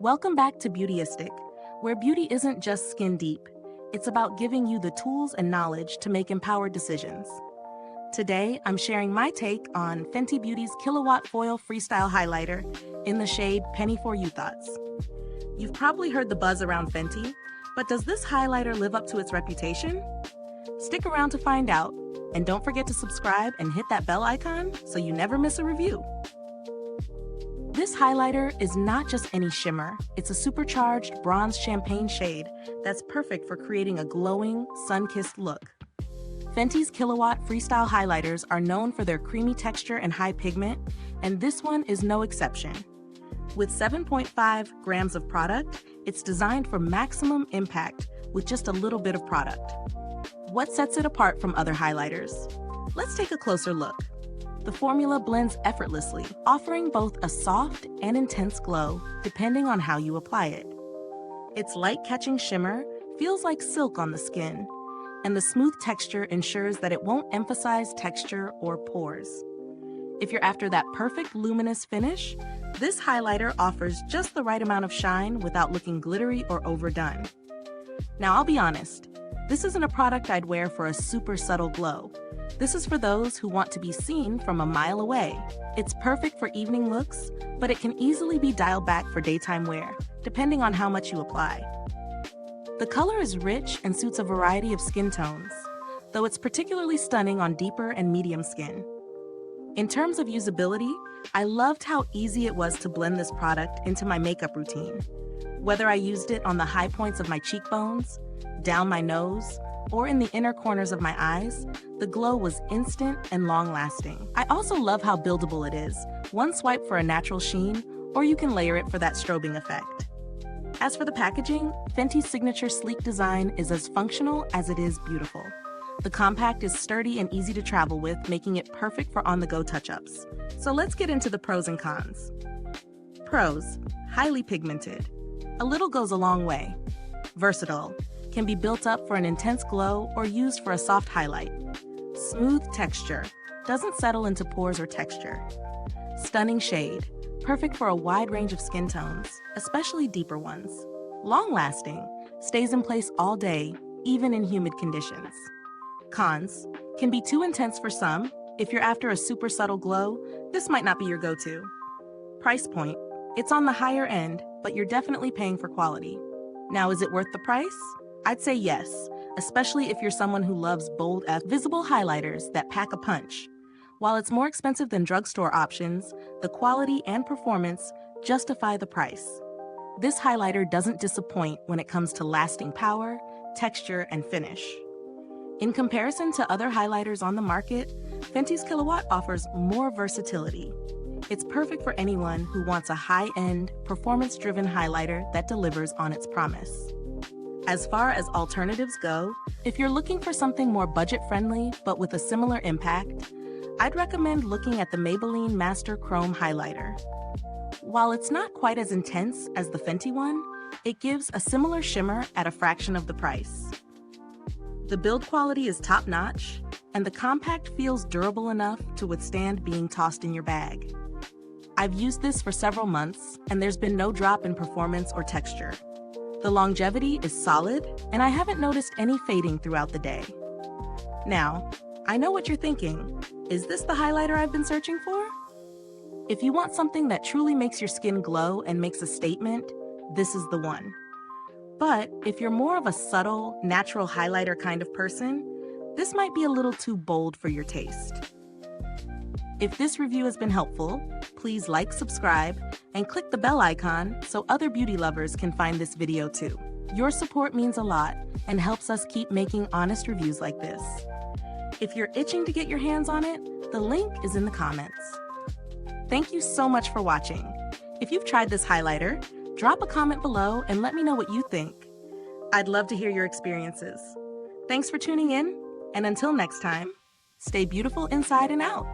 Welcome back to Beautyistic, where beauty isn't just skin deep. It's about giving you the tools and knowledge to make empowered decisions. Today, I'm sharing my take on Fenty Beauty's Killawatt Foil Freestyle Highlighter in the shade Penny4uthots. You've probably heard the buzz around Fenty, but does this highlighter live up to its reputation? Stick around to find out, and don't forget to subscribe and hit that bell icon so you never miss a review. This highlighter is not just any shimmer, it's a supercharged bronze champagne shade that's perfect for creating a glowing, sun-kissed look. Fenty's Killawatt Freestyle highlighters are known for their creamy texture and high pigment, and this one is no exception. With 7.5 grams of product, it's designed for maximum impact with just a little bit of product. What sets it apart from other highlighters? Let's take a closer look. The formula blends effortlessly, offering both a soft and intense glow depending on how you apply it. Its light-catching shimmer feels like silk on the skin, and the smooth texture ensures that it won't emphasize texture or pores. If you're after that perfect luminous finish, this highlighter offers just the right amount of shine without looking glittery or overdone. Now, I'll be honest, this isn't a product I'd wear for a super subtle glow. This is for those who want to be seen from a mile away. It's perfect for evening looks, but it can easily be dialed back for daytime wear, depending on how much you apply. The color is rich and suits a variety of skin tones, though it's particularly stunning on deeper and medium skin. In terms of usability, I loved how easy it was to blend this product into my makeup routine. Whether I used it on the high points of my cheekbones, down my nose, or in the inner corners of my eyes, the glow was instant and long-lasting. I also love how buildable it is. One swipe for a natural sheen, or you can layer it for that strobing effect. As for the packaging, Fenty's signature sleek design is as functional as it is beautiful. The compact is sturdy and easy to travel with, making it perfect for on-the-go touch-ups. So let's get into the pros and cons. Pros: highly pigmented. A little goes a long way. Versatile. Can be built up for an intense glow or used for a soft highlight. Smooth texture. Doesn't settle into pores or texture. Stunning shade. Perfect for a wide range of skin tones, especially deeper ones. Long-lasting. Stays in place all day, even in humid conditions. Cons. Can be too intense for some. If you're after a super subtle glow, this might not be your go-to. Price point. It's on the higher end, but you're definitely paying for quality. Now, is it worth the price? I'd say yes, especially if you're someone who loves bold, visible highlighters that pack a punch. While it's more expensive than drugstore options, the quality and performance justify the price. This highlighter doesn't disappoint when it comes to lasting power, texture, and finish. In comparison to other highlighters on the market, Fenty's Killawatt offers more versatility. It's perfect for anyone who wants a high-end, performance-driven highlighter that delivers on its promise. As far as alternatives go, if you're looking for something more budget-friendly but with a similar impact, I'd recommend looking at the Maybelline Master Chrome Highlighter. While it's not quite as intense as the Fenty one, it gives a similar shimmer at a fraction of the price. The build quality is top-notch, and the compact feels durable enough to withstand being tossed in your bag. I've used this for several months, and there's been no drop in performance or texture. The longevity is solid, and I haven't noticed any fading throughout the day. Now, I know what you're thinking. Is this the highlighter I've been searching for? If you want something that truly makes your skin glow and makes a statement, this is the one. But if you're more of a subtle, natural highlighter kind of person, this might be a little too bold for your taste. If this review has been helpful, please like, subscribe, and click the bell icon so other beauty lovers can find this video too. Your support means a lot and helps us keep making honest reviews like this. If you're itching to get your hands on it, the link is in the comments. Thank you so much for watching. If you've tried this highlighter, drop a comment below and let me know what you think. I'd love to hear your experiences. Thanks for tuning in, and until next time, stay beautiful inside and out.